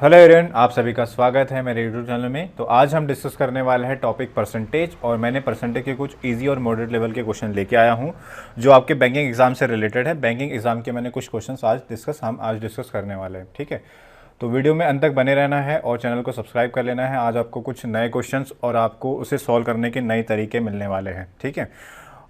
Hello everyone, आप सभी का स्वागत है मेरे यूट्यूब चैनल में। तो आज हम डिस्कस करने वाले हैं टॉपिक परसेंटेज, और मैंने परसेंटेज के कुछ इजी और मॉडरेट लेवल के क्वेश्चन लेके आया हूं जो आपके बैंकिंग एग्जाम से रिलेटेड है। बैंकिंग एग्जाम के मैंने कुछ क्वेश्चन हम आज डिस्कस करने वाले हैं। ठीक है, तो वीडियो में अंत तक बने रहना है और चैनल को सब्सक्राइब कर लेना है। आज आपको कुछ नए क्वेश्चंस और आपको उसे सॉल्व करने के नए तरीके मिलने वाले हैं। ठीक है,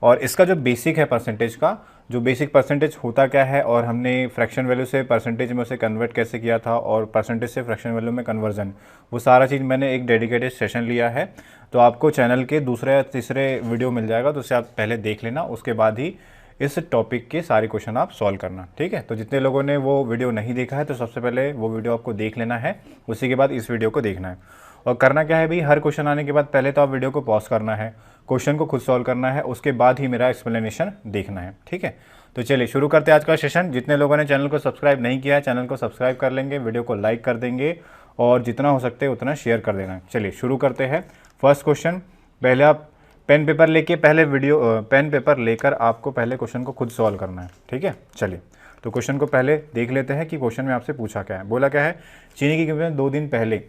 और इसका जो बेसिक है परसेंटेज का, जो बेसिक परसेंटेज होता क्या है और हमने फ्रैक्शन वैल्यू से परसेंटेज में उसे कन्वर्ट कैसे किया था और परसेंटेज से फ्रैक्शन वैल्यू में कन्वर्जन, वो सारा चीज़ मैंने एक डेडिकेटेड सेशन लिया है। तो आपको चैनल के दूसरे या तीसरे वीडियो मिल जाएगा, तो उसे आप पहले देख लेना, उसके बाद ही इस टॉपिक के सारे क्वेश्चन आप सॉल्व करना। ठीक है, तो जितने लोगों ने वो वीडियो नहीं देखा है तो सबसे पहले वो वीडियो आपको देख लेना है, उसी के बाद इस वीडियो को देखना है। और करना क्या है भाई, हर क्वेश्चन आने के बाद पहले तो आप वीडियो को पॉज करना है, क्वेश्चन को खुद सॉल्व करना है, उसके बाद ही मेरा एक्सप्लेनेशन देखना है। ठीक है, तो चलिए शुरू करते हैं आज का सेशन। जितने लोगों ने चैनल को सब्सक्राइब नहीं किया है, चैनल को सब्सक्राइब कर लेंगे, वीडियो को लाइक कर देंगे और जितना हो सकते उतना शेयर कर देना। चलिए शुरू करते हैं। फर्स्ट क्वेश्चन, पहले आप पेन पेपर लेके पेन पेपर लेकर आपको पहले क्वेश्चन को खुद सॉल्व करना है। ठीक है, चलिए तो क्वेश्चन को पहले देख लेते हैं कि क्वेश्चन में आपसे पूछा क्या है। बोला क्या है, चीनी की कीमत 2 दिन पहले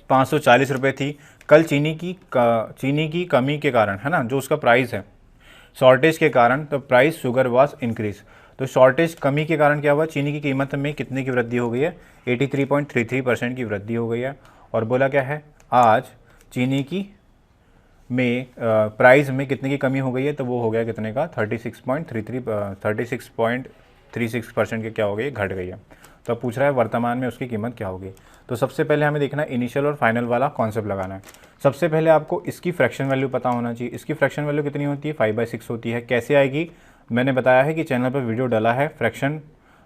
540 रुपये थी। कल चीनी की कमी के कारण, है ना, जो उसका प्राइस है, शॉर्टेज के कारण, तो प्राइस शुगर वाज इंक्रीज। तो शॉर्टेज कमी के कारण क्या हुआ, चीनी की कीमत में कितने की वृद्धि हो गई है, 83.33% की वृद्धि हो गई है। और बोला क्या है, आज चीनी की प्राइस में कितने की कमी हो गई है, तो वो हो गया कितने का, 36.36% के क्या हो गई, घट गई है। तो अब पूछ रहा है वर्तमान में उसकी कीमत क्या होगी। तो सबसे पहले हमें देखना है इनिशियल और फाइनल वाला कॉन्सेप्ट लगाना है। सबसे पहले आपको इसकी फ्रैक्शन वैल्यू पता होना चाहिए। इसकी फ्रैक्शन वैल्यू कितनी होती है, 5/6 होती है। कैसे आएगी, मैंने बताया है कि चैनल पर वीडियो डाला है fraction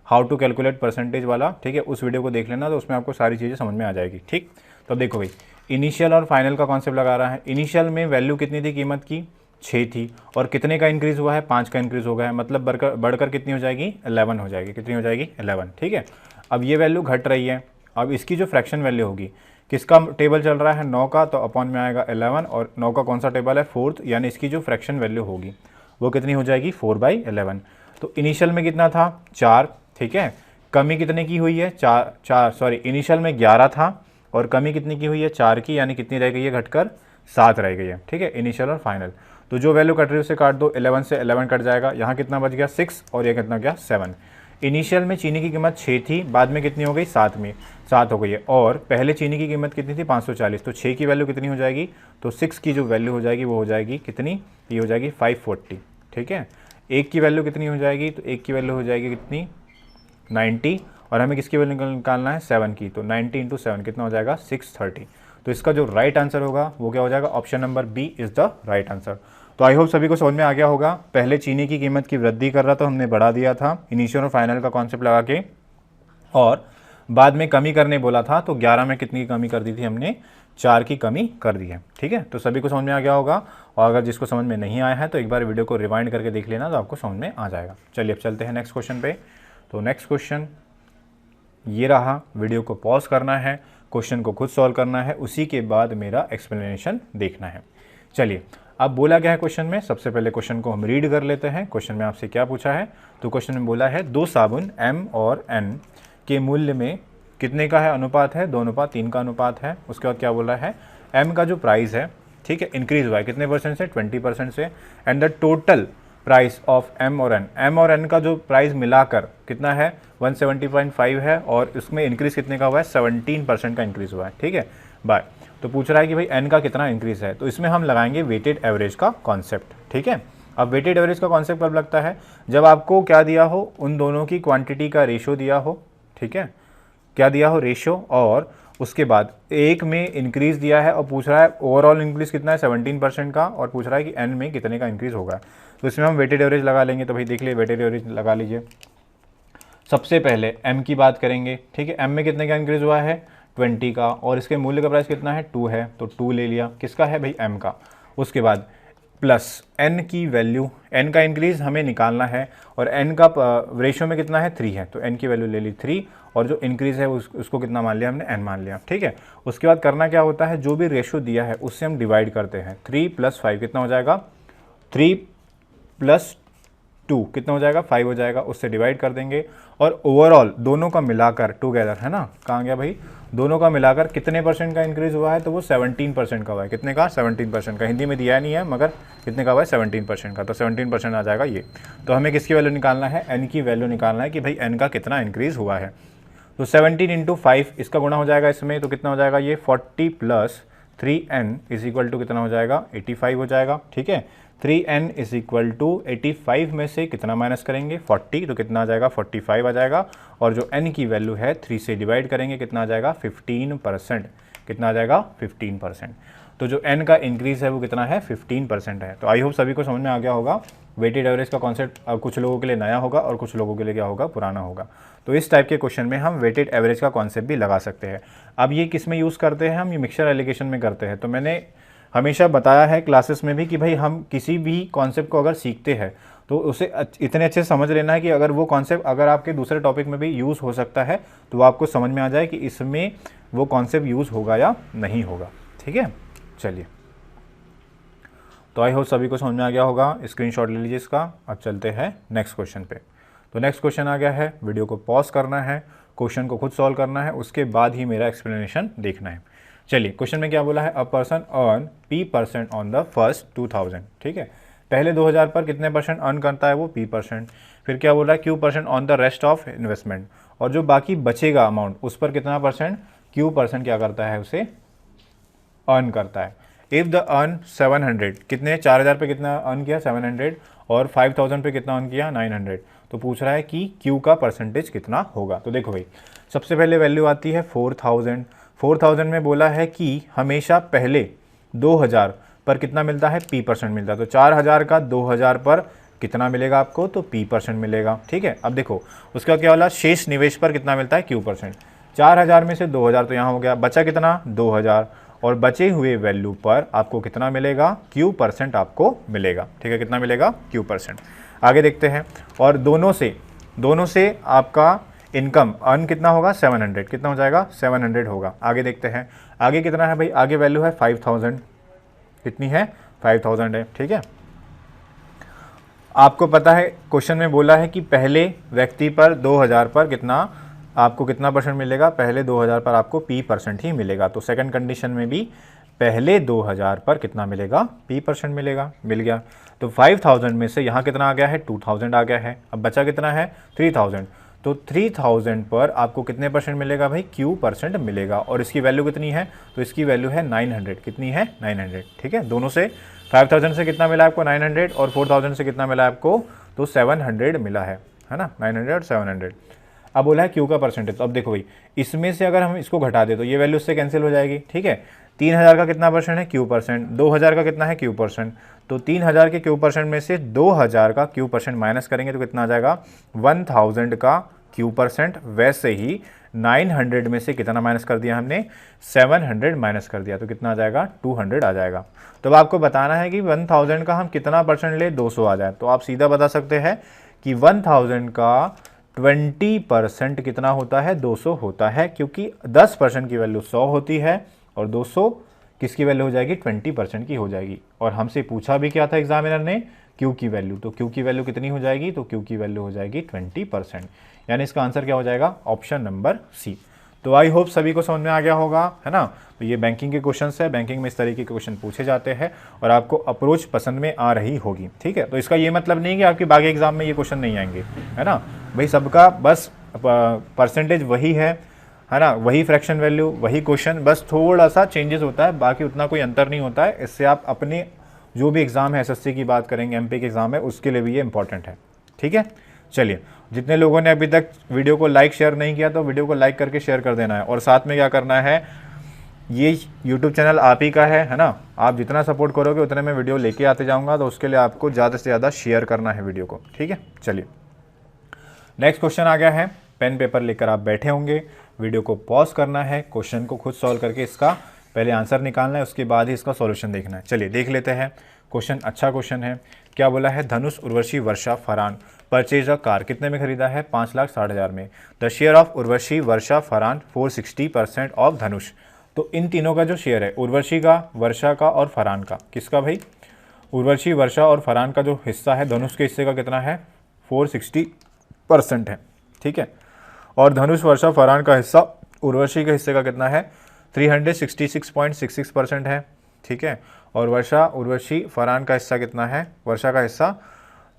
how to calculate percentage वाला। ठीक है, उस वीडियो को देख लेना, तो उसमें आपको सारी चीज़ें समझ में आ जाएगी। ठीक, तो देखो भाई, इनिशियल और फाइनल का कॉन्सेप्ट लगा रहा है। इनिशियल में वैल्यू कितनी थी कीमत की, 6 थी, और कितने का इंक्रीज़ हुआ है, 5 का इंक्रीज़ हो गया है, मतलब बढ़कर कितनी हो जाएगी, 11 हो जाएगी। कितनी हो जाएगी, 11। ठीक है, अब ये वैल्यू घट रही है। अब इसकी जो फ्रैक्शन वैल्यू होगी, किसका टेबल चल रहा है, 9 का, तो अपॉन में आएगा 11, और 9 का कौन सा टेबल है, 4th, यानी इसकी जो फ्रैक्शन वैल्यू होगी वो कितनी हो जाएगी, 4/11। तो इनिशियल में कितना था, 4। ठीक है, कमी कितने की हुई है, इनिशियल में 11 था और कमी कितनी की हुई है, 4 की, यानी कितनी रह गई है, घटकर 7 रह गई है। ठीक है, इनिशियल और फाइनल। तो जो वैल्यू कट रही है उसे काट दो, 11 से 11 कट जाएगा, यहाँ कितना बच गया, 6, और ये कितना गया, 7। इनिशियल में चीनी की कीमत 6 थी, बाद में कितनी हो गई, 7 हो गई है, और पहले चीनी की कीमत कितनी थी, 540। तो 6 की वैल्यू कितनी हो जाएगी, तो 6 की जो वैल्यू हो जाएगी वो हो जाएगी कितनी, ये हो जाएगी 540। ठीक है, 1 की वैल्यू कितनी हो जाएगी, तो 1 की वैल्यू हो जाएगी कितनी, 90, और हमें किसकी वैल्यू निकालना है, 7 की। तो 90 × 7 कितना हो जाएगा, 630। तो इसका जो राइट आंसर होगा वो क्या हो जाएगा, option number B is the right answer. तो आई होप सभी को समझ में आ गया होगा। पहले चीनी की कीमत की वृद्धि कर रहा था, हमने बढ़ा दिया था इनिशियल और फाइनल का कॉन्सेप्ट लगा के, और बाद में कमी करने बोला था, तो 11 में कितनी की कमी कर दी थी हमने, 4 की कमी कर दी है। ठीक है, तो सभी को समझ में आ गया होगा, और अगर जिसको समझ में नहीं आया है तो एक बार वीडियो को रिवाइंड करके देख लेना, तो आपको समझ में आ जाएगा। चलिए अब चलते हैं नेक्स्ट क्वेश्चन पे। तो नेक्स्ट क्वेश्चन ये रहा, वीडियो को पॉज करना है, क्वेश्चन को खुद सॉल्व करना है, उसी के बाद मेरा एक्सप्लेनेशन देखना है। चलिए, अब बोला क्या है क्वेश्चन में, सबसे पहले क्वेश्चन को हम रीड कर लेते हैं। क्वेश्चन में आपसे क्या पूछा है, तो क्वेश्चन में बोला है 2 साबुन M और N के मूल्य में कितने का है अनुपात है, 2:3 का अनुपात है। उसके बाद क्या बोला है, M का जो प्राइस है, ठीक है, इंक्रीज हुआ है कितने परसेंट से, 20% से, and the total price of M और N का जो प्राइस मिलाकर कितना है, 170.5 है, और इसमें इंक्रीज कितने का हुआ है, 17% का इंक्रीज हुआ है। ठीक है, बाय। तो पूछ रहा है कि भाई N का कितना इंक्रीज है, तो इसमें हम लगाएंगे वेटेड एवरेज का कॉन्सेप्ट। ठीक है, अब वेटेड एवरेज का कॉन्सेप्ट कब लगता है, जब आपको क्या दिया हो, उन दोनों की क्वांटिटी का रेशो दिया हो। ठीक है, क्या दिया हो, रेशो, और उसके बाद एक में इंक्रीज दिया है और पूछ रहा है ओवरऑल इंक्रीज कितना है, 17% का, और पूछ रहा है कि N में कितने का इंक्रीज होगा। तो इसमें हम वेटेड एवरेज लगा लेंगे। तो भाई देख लिए, वेटेड एवरेज लगा लीजिए। सबसे पहले M की बात करेंगे। ठीक है, M में कितने का इंक्रीज हुआ है, 20 का, और इसके मूल्य का प्राइस कितना है, 2 है, तो 2 ले लिया, किसका है भाई, M का। उसके बाद प्लस N की वैल्यू, N का इंक्रीज हमें निकालना है, और N का रेशो में कितना है, 3 है, तो N की वैल्यू ले ली 3, और जो इंक्रीज है उसको कितना मान लिया हमने, N मान लिया। ठीक है, उसके बाद करना क्या होता है, जो भी रेशो दिया है उससे हम डिवाइड करते हैं। 3 + 5 कितना हो जाएगा, 3 + 2 कितना हो जाएगा 5 हो जाएगा, उससे डिवाइड कर देंगे और ओवरऑल दोनों का मिलाकर टुगेदर है ना, कहाँ गया भाई, दोनों का मिलाकर कितने परसेंट का इंक्रीज हुआ है, तो वो 17% का हुआ है। कितने का 17% का, हिंदी में दिया नहीं है मगर कितने का हुआ है 17% का, तो 17% आ जाएगा ये। तो हमें किसकी वैल्यू निकालना है, एन की वैल्यू निकालना है कि भाई एन का कितना इंक्रीज हुआ है। तो 17 इंटू 5 इसका गुणा हो जाएगा इसमें, तो कितना हो जाएगा ये 40 plus 3n is equal to कितना हो जाएगा 85 हो जाएगा। ठीक है, 3n इज इक्वल टू 85 में से कितना माइनस करेंगे 40, तो कितना आ जाएगा 45 आ जाएगा। और जो n की वैल्यू है 3 से डिवाइड करेंगे कितना आ जाएगा 15%, कितना आ जाएगा 15%। तो जो n का इंक्रीज है वो कितना है 15% है। तो आई होप सभी को समझ में आ गया होगा। वेटेड एवरेज का कॉन्सेप्ट कुछ लोगों के लिए नया होगा और कुछ लोगों के लिए क्या होगा, पुराना होगा। तो इस टाइप के क्वेश्चन में हम वेटेड एवरेज का कॉन्सेप्ट भी लगा सकते हैं। अब ये किस में यूज़ करते हैं, हम ये मिक्सचर एलिगेशन में करते हैं। तो मैंने हमेशा बताया है क्लासेस में भी कि भाई हम किसी भी कॉन्सेप्ट को अगर सीखते हैं तो उसे इतने अच्छे से समझ लेना है कि अगर वो कॉन्सेप्ट अगर आपके दूसरे टॉपिक में भी यूज़ हो सकता है तो आपको समझ में आ जाए कि इसमें वो कॉन्सेप्ट यूज़ होगा या नहीं होगा। ठीक है, चलिए, तो आई होप सभी को समझ में आ गया होगा। स्क्रीनशॉट ले लीजिए इसका। अब चलते हैं नेक्स्ट क्वेश्चन पे। तो नेक्स्ट क्वेश्चन आ गया है, वीडियो को पॉज करना है, क्वेश्चन को खुद सॉल्व करना है, उसके बाद ही मेरा एक्सप्लेनेशन देखना है। चलिए, क्वेश्चन में क्या बोला है, a person earn P% on the first 2000। ठीक है, पहले 2000 पर कितने परसेंट अर्न करता है वो P%। फिर क्या बोला है Q% on the rest of investment, और जो बाकी बचेगा अमाउंट उस पर कितना परसेंट Q% क्या करता है उसे अर्न करता है। इफ़ द अर्न 700, कितने 4000 पे कितना अर्न किया 700, और 5000 पे कितना अर्न किया 900। तो पूछ रहा है कि Q का परसेंटेज कितना होगा। तो देखो भाई, सबसे पहले वैल्यू आती है 4000। 4000 में बोला है कि हमेशा पहले 2000 पर कितना मिलता है P% मिलता है। तो 4000 का 2000 पर कितना मिलेगा आपको, तो P% मिलेगा। ठीक है, अब देखो उसका क्या वाला शेष निवेश पर कितना मिलता है Q%। 4000 में से 2000 तो यहाँ हो गया, बचा कितना 2000, और बचे हुए वैल्यू पर आपको कितना मिलेगा Q% आपको मिलेगा। ठीक है, कितना मिलेगा Q%। आगे देखते हैं, और दोनों से आपका इनकम अर्न कितना होगा 700, कितना हो जाएगा 700 होगा। आगे देखते हैं, आगे कितना है भाई, आगे वैल्यू है 5000, कितनी है 5000 है। ठीक है, आपको पता है क्वेश्चन में बोला है कि पहले व्यक्ति पर 2000 पर कितना आपको कितना परसेंट मिलेगा, पहले 2000 पर आपको P% ही मिलेगा। तो सेकंड कंडीशन में भी पहले 2000 पर कितना मिलेगा P% मिलेगा, मिल गया। तो 5000 में से यहाँ कितना आ गया है 2000 आ गया है, अब बचा कितना है 3000। तो 3000 पर आपको कितने परसेंट मिलेगा भाई Q% मिलेगा, और इसकी वैल्यू कितनी है, तो इसकी वैल्यू है 900, कितनी है 900। ठीक है, दोनों से 5000 से कितना मिला आपको 900, और 4000 से कितना मिला आपको, तो 700 मिला है ना, 900 और 700। अब बोला है Q का परसेंटेज। तो अब देखो भाई, इसमें से अगर हम इसको घटा दे तो ये वैल्यू इससे कैंसिल हो जाएगी। ठीक है, 3000 का कितना परसेंट है Q%, 2000 का कितना है Q%, तो 3000 के Q% में से 2000 का Q% माइनस करेंगे तो कितना आ जाएगा 1000 का Q%। वैसे ही 900 में से कितना माइनस कर दिया हमने 700 माइनस कर दिया, तो कितना आ जाएगा 200 आ जाएगा। तो अब आपको बताना है कि 1000 का हम कितना परसेंट ले 200 आ जाए। तो आप सीधा बता सकते हैं कि 1000 का 20% कितना होता है 200 होता है, क्योंकि 10% की वैल्यू 100 होती है और 200 किसकी वैल्यू हो जाएगी 20% की हो जाएगी। और हमसे पूछा भी क्या था एग्जामिनर ने, Q की वैल्यू। तो Q की वैल्यू कितनी हो जाएगी, तो Q की वैल्यू हो जाएगी 20%, यानी इसका आंसर क्या हो जाएगा ऑप्शन नंबर सी। तो आई होप सभी को समझ में आ गया होगा, है ना। तो ये बैंकिंग के क्वेश्चन है, बैंकिंग में इस तरीके के क्वेश्चन पूछे जाते हैं और आपको अप्रोच पसंद में आ रही होगी। ठीक है, तो इसका ये मतलब नहीं कि आपके बाकी एग्जाम में ये क्वेश्चन नहीं आएंगे, है ना भाई। सबका बस परसेंटेज वही है ना, वही फ्रैक्शन वैल्यू, वही क्वेश्चन, बस थोड़ा सा चेंजेस होता है, बाकी उतना कोई अंतर नहीं होता है। इससे आप अपने जो भी एग्ज़ाम है, SSC की बात करेंगे, MP के एग्ज़ाम है, उसके लिए भी ये इंपॉर्टेंट है। ठीक है, चलिए, जितने लोगों ने अभी तक वीडियो को लाइक शेयर नहीं किया तो वीडियो को लाइक करके शेयर कर देना है, और साथ में क्या करना है, ये YouTube चैनल आप ही का है ना। आप जितना सपोर्ट करोगे उतने मैं वीडियो लेके आते जाऊँगा, तो उसके लिए आपको ज़्यादा से ज़्यादा शेयर करना है वीडियो को। ठीक है, चलिए, नेक्स्ट क्वेश्चन आ गया है। पेन पेपर लेकर आप बैठे होंगे, वीडियो को पॉज करना है, क्वेश्चन को खुद सॉल्व करके इसका पहले आंसर निकालना है, उसके बाद ही इसका सॉल्यूशन देखना है। चलिए देख लेते हैं क्वेश्चन। अच्छा क्वेश्चन है। क्या बोला है, Dhanush, Urvashi, Varsha, Farhan purchase a car, कितने में खरीदा है 5,60,000 में। The share of Urvashi, Varsha, Farhan 460% of Dhanush. तो इन तीनों का जो शेयर है, उर्वशी का, वर्षा का और फरहान का, किसका भाई, उर्वशी, वर्षा और फरहान का जो हिस्सा है धनुष के हिस्से का कितना है 460% है, ठीक है। और धनुष, वर्षा, फरहान का हिस्सा उर्वशी के हिस्से का कितना है, 366.66% है, ठीक है। और वर्षा, उर्वशी, फरहान का हिस्सा कितना है, वर्षा का हिस्सा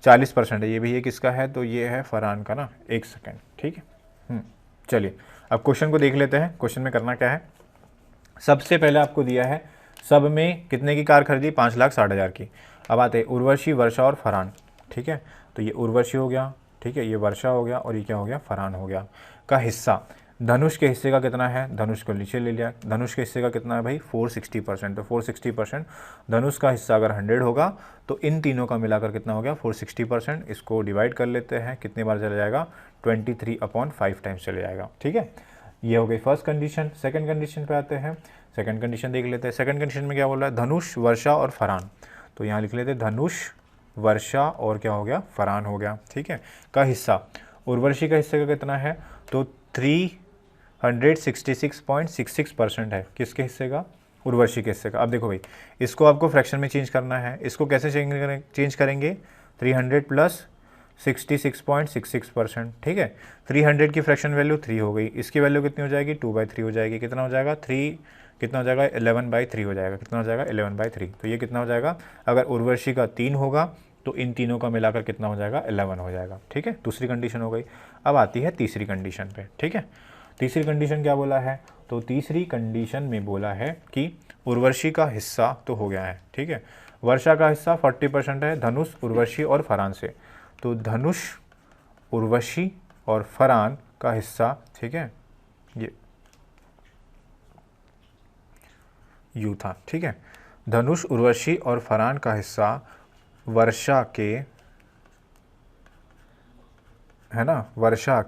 40% है। ये भी ये किसका है, तो ये है फरहान का ना। एक सेकेंड, ठीक है। चलिए अब क्वेश्चन को देख लेते हैं। क्वेश्चन में करना क्या है, सबसे पहले आपको दिया है सब में कितने की कार खरीदी, 5,60,000 की। अब आते हैं उर्वशी, वर्षा और फरहान, ठीक है। तो ये उर्वशी हो गया, ठीक है, ये वर्षा हो गया और ये क्या हो गया, फरहान हो गया। का हिस्सा, धनुष के हिस्से का कितना है, धनुष को नीचे ले लिया। धनुष के हिस्से का कितना है भाई, 460%। तो 460% धनुष का हिस्सा अगर 100 होगा तो इन तीनों का मिलाकर कितना हो गया, 460%। इसको डिवाइड कर लेते हैं, कितनी बार चला जाएगा, 23/5 टाइम्स चले जाएगा, ठीक है। ये हो गई फर्स्ट कंडीशन। सेकंड कंडीशन पे आते हैं। सेकंड कंडीशन देख लेते हैं। सेकंड कंडीशन में क्या बोल रहा है, धनुष, वर्षा और फरहान। तो यहाँ लिख लेते हैं धनुष, वर्षा और क्या हो गया, फरहान हो गया, ठीक है। का हिस्सा, उर्वशी का हिस्से का कितना है, तो 366.66% है। किसके हिस्से का, उर्वशी के हिस्से का। अब देखो भाई, इसको आपको फ्रैक्शन में चेंज करना है। इसको कैसे चेंज करेंगे, 300 प्लस 66.66%, ठीक है। 300 की फ्रैक्शन वैल्यू 3 हो गई, इसकी वैल्यू कितनी हो जाएगी, 2/3 हो जाएगी। कितना हो जाएगा, 3 कितना हो जाएगा, 11/3 हो जाएगा। कितना हो जाएगा, 11/3। तो ये कितना हो जाएगा, अगर उर्वशी का 3 होगा तो इन तीनों का मिलाकर कितना हो जाएगा, 11 हो जाएगा, ठीक है। दूसरी कंडीशन हो गई। अब आती है तीसरी कंडीशन पे, ठीक है। तीसरी कंडीशन क्या बोला है, तो तीसरी कंडीशन में बोला है कि उर्वशी का हिस्सा तो हो गया है, ठीक है। वर्षा का हिस्सा 40% है, धनुष, उर्वशी और फरहान से। तो धनुष, उर्वशी और फरहान का हिस्सा, ठीक है, ये यू था, ठीक है। धनुष, उर्वशी और फरहान का हिस्सा वर्षा के, है ना, वर्षा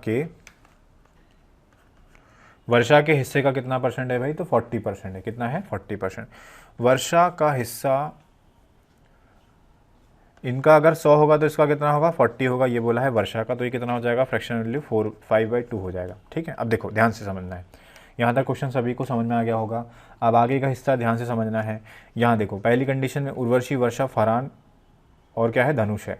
के हिस्से का कितना परसेंट है भाई, तो 40% है। कितना है, 40%। वर्षा का हिस्सा, इनका अगर 100 होगा तो इसका कितना होगा, 40 होगा। ये बोला है वर्षा का, तो ये कितना हो जाएगा, फ्रैक्शन वैल्यू 5/2 हो जाएगा, ठीक है। अब देखो ध्यान से समझना है, यहाँ तक क्वेश्चन सभी को समझ में आ गया होगा। अब आगे का हिस्सा ध्यान से समझना है। यहाँ देखो पहली कंडीशन में उर्वशी, वर्षा, फरहान और क्या है, धनुष है।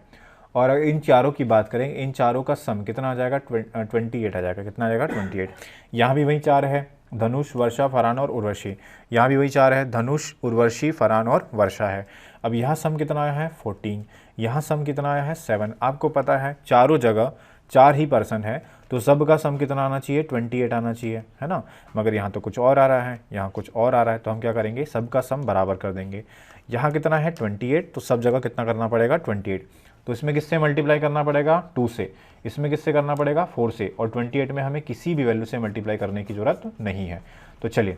और अगर इन चारों की बात करें, इन चारों का सम कितना आ जाएगा, 28 आ जाएगा। कितना आ जाएगा, 28। यहाँ भी वही 4 है, धनुष, वर्षा, फरहान और उर्वशी। यहाँ भी वही 4 है, धनुष, उर्वशी, फरहान और वर्षा है। अब यहाँ सम कितना आया है, 14। यहाँ सम कितना आया है, 7। आपको पता है चारों जगह 4 ही पर्सन है, तो सब का सम कितना आना चाहिए, 28 आना चाहिए, है ना। मगर यहाँ तो कुछ और आ रहा है, यहाँ कुछ और आ रहा है, तो हम क्या करेंगे, सब का सम बराबर कर देंगे। यहाँ कितना है, 28, तो सब जगह कितना करना पड़ेगा, 28। तो इसमें किससे मल्टीप्लाई करना पड़ेगा, 2 से। इसमें किससे करना पड़ेगा, 4 से। और 28 में हमें किसी भी वैल्यू से मल्टीप्लाई करने की ज़रूरत नहीं है। तो चलिए,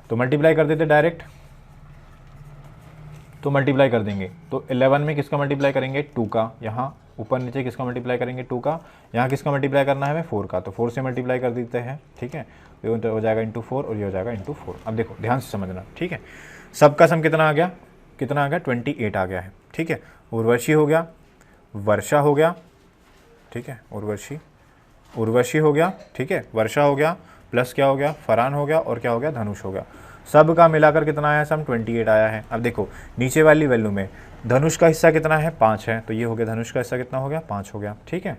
तो मल्टीप्लाई कर देते डायरेक्ट, तो मल्टीप्लाई कर देंगे। तो 11 में किसका मल्टीप्लाई करेंगे, 2 का। यहाँ ऊपर नीचे किसका मल्टीप्लाई करेंगे, 2 का। यहाँ किसका मल्टीप्लाई करना है हमें, 4 का। तो 4 से मल्टीप्लाई कर देते हैं, ठीक है। ये हो जाएगा इंटू 4 और ये हो जाएगा इंटू 4। अब देखो ध्यान से समझना, ठीक है। सबका सम कितना आ गया, 28 आ गया है, ठीक है। उर्वशी हो गया, वर्षा हो गया, ठीक है, उर्वशी हो गया, ठीक है, वर्षा हो गया, प्लस क्या हो गया, फरहान हो गया, और क्या हो गया, धनुष हो गया। सब का मिलाकर कितना आया, सम 28 आया है। अब देखो नीचे वाली वैल्यू में धनुष का हिस्सा कितना है, 5 है। तो ये हो गया, धनुष का हिस्सा कितना हो गया, 5 हो गया, ठीक है।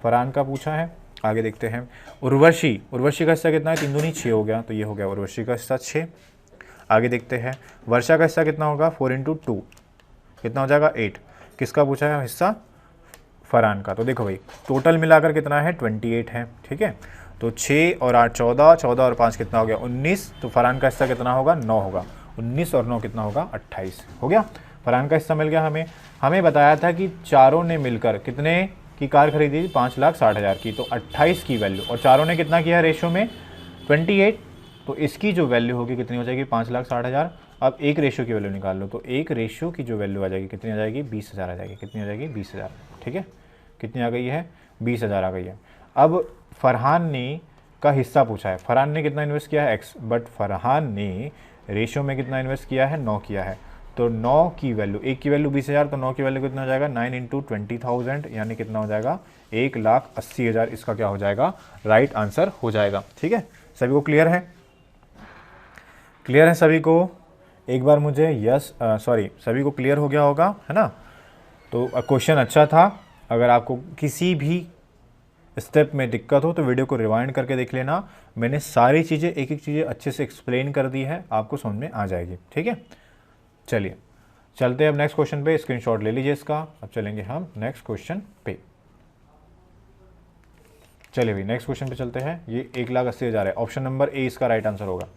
फरहान का पूछा है, आगे देखते हैं। उर्वशी का हिस्सा कितना है, 3 दूनी 6 हो गया। तो ये हो गया उर्वशी का हिस्सा 6। आगे देखते हैं, वर्षा का हिस्सा कितना होगा, 4 × 2 कितना हो जाएगा, 8। किसका पूछा है हिस्सा, फरहान का। तो देखो भाई टोटल मिलाकर कितना है, 28 है, ठीक है। तो 6 और 8 14, 14 और 5 कितना हो गया, 19। तो फरहान का हिस्सा कितना होगा, 9 होगा। 19 और 9 कितना होगा, 28 हो गया। फरहान का हिस्सा मिल गया हमें बताया था कि चारों ने मिलकर कितने की कार खरीदी, 5,60,000 की। तो 28 की वैल्यू, और चारों ने कितना किया रेशो में, 28। तो इसकी जो वैल्यू होगी कितनी हो जाएगी, 5,60,000। अब एक रेशो की वैल्यू निकाल लो, तो एक रेशो की जो वैल्यू आ जाएगी कितनी आ जाएगी, 20,000 आ जाएगी। कितनी आ जाएगी, 20,000, ठीक है। कितनी आ गई है, 20,000 आ गई है। अब फरहान ने का हिस्सा पूछा है, फरहान ने कितना इन्वेस्ट किया है, x, बट फरहान ने रेशो में कितना इन्वेस्ट किया है, 9 किया है। तो 9 की वैल्यू, एक की वैल्यू 20,000, तो 9 की वैल्यू कितना हो जाएगा, 9 × 20,000, यानी कितना हो जाएगा, 1,80,000। इसका क्या हो जाएगा, राइट आंसर हो जाएगा, ठीक है। सभी को क्लियर है, क्लियर है सभी को, एक बार मुझे सभी को क्लियर हो गया होगा, है ना। तो क्वेश्चन अच्छा था, अगर आपको किसी भी स्टेप में दिक्कत हो तो वीडियो को रिवाइंड करके देख लेना, मैंने सारी चीज़ें एक एक चीज़ें अच्छे से एक्सप्लेन कर दी है, आपको समझ में आ जाएगी। ठीक है, चलिए चलते हैं अब नेक्स्ट क्वेश्चन पे, स्क्रीनशॉट ले लीजिए इसका। अब चलेंगे हम नेक्स्ट क्वेश्चन पे। चलिए भाई नेक्स्ट क्वेश्चन पे चलते हैं। ये 1,80,000 है, ऑप्शन नंबर ए इसका राइट आंसर होगा।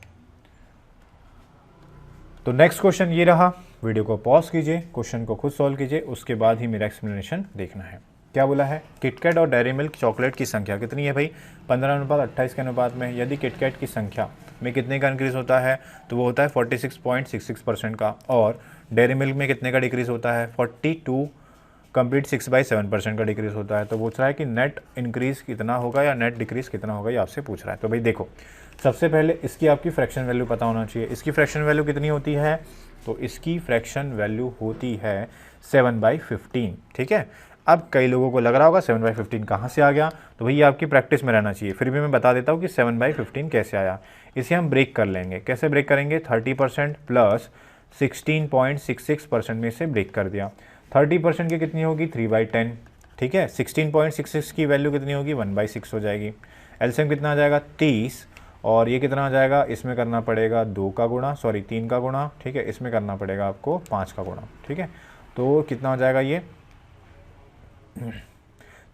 तो नेक्स्ट क्वेश्चन ये रहा, वीडियो को पॉज कीजिए, क्वेश्चन को खुद सॉल्व कीजिए, उसके बाद ही मेरा एक्सप्लेनेशन देखना है। क्या बोला है, किटकैट और डेयरी मिल्क चॉकलेट की संख्या कितनी है भाई, 15:28 के अनुपात में। यदि किटकैट की संख्या में कितने का इंक्रीज होता है तो वो होता है 46.66% का, और डेयरी मिल्क में कितने का डिक्रीज होता है 42 कंप्लीट 6/7% का डिक्रीज होता है। तो पूछ रहा है कि नेट इंक्रीज कितना होगा या नेट डिक्रीज कितना होगा, ये आपसे पूछ रहा है। तो भाई देखो, सबसे पहले इसकी आपकी फ्रैक्शन वैल्यू पता होना चाहिए। इसकी फ्रैक्शन वैल्यू कितनी होती है, तो इसकी फ्रैक्शन वैल्यू होती है 7/15। ठीक है, अब कई लोगों को लग रहा होगा 7/15 कहाँ से आ गया, तो भैया आपकी प्रैक्टिस में रहना चाहिए, फिर भी मैं बता देता हूँ कि 7/15 कैसे आया। इसे हम ब्रेक कर लेंगे, कैसे ब्रेक करेंगे, 30% प्लस 16.66% में से ब्रेक कर दिया। 30% की कितनी होगी 3/10। ठीक है, 16.66 की वैल्यू कितनी होगी 1/6 हो जाएगी। एलसीएम कितना आ जाएगा 30, और ये कितना आ जाएगा, इसमें करना पड़ेगा 2 का गुणा, सॉरी 3 का गुणा। ठीक है, इसमें करना पड़ेगा आपको 5 का गुणा। ठीक है, तो कितना हो जाएगा ये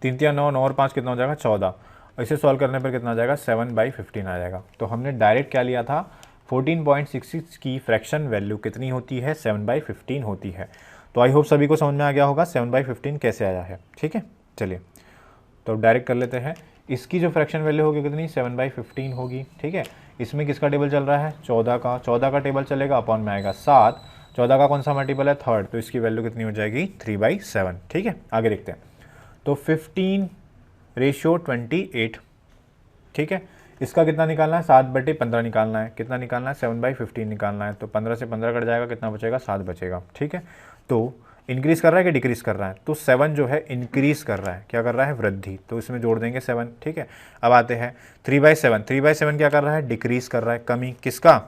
3 3 9 9 और 5 कितना हो जाएगा 14। इसे सॉल्व करने पर कितना आ जाएगा 7/15 आ जाएगा। तो हमने डायरेक्ट क्या लिया था, 14.66 की फ्रैक्शन वैल्यू कितनी होती है 7/15 होती है। तो आई होप सभी को समझ में आ गया होगा 7/15 कैसे आया है। ठीक है, चलिए तो डायरेक्ट कर लेते हैं। इसकी जो फ्रैक्शन वैल्यू होगी कितनी 7/15 होगी। ठीक है, इसमें किसका टेबल चल रहा है 14 का, 14 का टेबल चलेगा, अपॉन में आएगा 7, 14 का कौन सा मल्टीपल है थर्ड, तो इसकी वैल्यू कितनी हो जाएगी 3/7। ठीक है, आगे देखते हैं। तो 15:28। ठीक है, इसका कितना निकालना है 7/15 निकालना है। कितना निकालना है 7/15 निकालना है। तो 15 से 15 कट जाएगा, कितना बचेगा 7 बचेगा। ठीक है, तो इंक्रीज़ कर रहा है कि डिक्रीज़ कर रहा है, तो 7 जो है इंक्रीज़ कर रहा है, क्या कर रहा है वृद्धि, तो इसमें जोड़ देंगे 7। ठीक है, अब आते हैं 3/7। 3/7 क्या कर रहा है डिक्रीज़ कर रहा है, कमी किसका,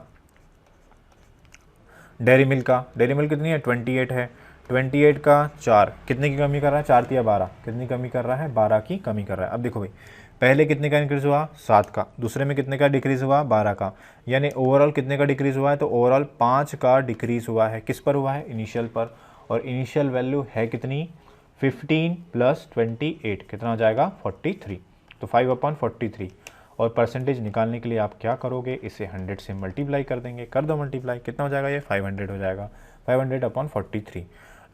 डेयरी मिल्क का। डेयरी मिल्क कितनी है 28 है, 28 का 4 कितने की कमी कर रहा है 4 या 12, कितनी कमी कर रहा है 12 की कमी कर रहा है। अब देखो भाई, पहले कितने का इंक्रीज़ हुआ 7 का, दूसरे में कितने का डिक्रीज़ हुआ 12 का, यानी ओवरऑल कितने का डिक्रीज़ हुआ है, तो ओवरऑल 5 का डिक्रीज़ हुआ है। किस पर हुआ है इनिशियल पर, और इनिशियल वैल्यू है कितनी 15 + 28 कितना हो जाएगा 43। तो 5/43, और परसेंटेज निकालने के लिए आप क्या करोगे, इसे 100 से मल्टीप्लाई कर देंगे, कर दो मल्टीप्लाई, कितना हो जाएगा ये 500 हो जाएगा, 500/43।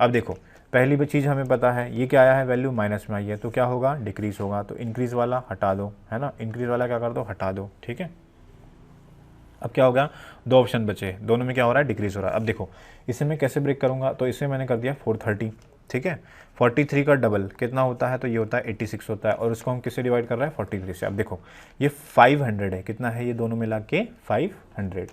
अब देखो पहली भी चीज़ हमें पता है, ये क्या आया है वैल्यू माइनस में आई है, तो क्या होगा डिक्रीज़ होगा, तो इंक्रीज़ वाला हटा दो, है ना, इंक्रीज़ वाला क्या कर दो हटा दो। ठीक है, अब क्या होगा, दो ऑप्शन बचे, दोनों में क्या हो रहा है डिक्रीज़ हो रहा है। अब देखो इसे मैं कैसे ब्रेक करूँगा, तो इसे मैंने कर दिया 430। ठीक है, 43 का डबल कितना होता है, तो ये होता है 86 होता है, और उसको हम किससे डिवाइड कर रहे हैं 43 से। अब देखो ये 500 है, कितना है ये दोनों मिला के 500,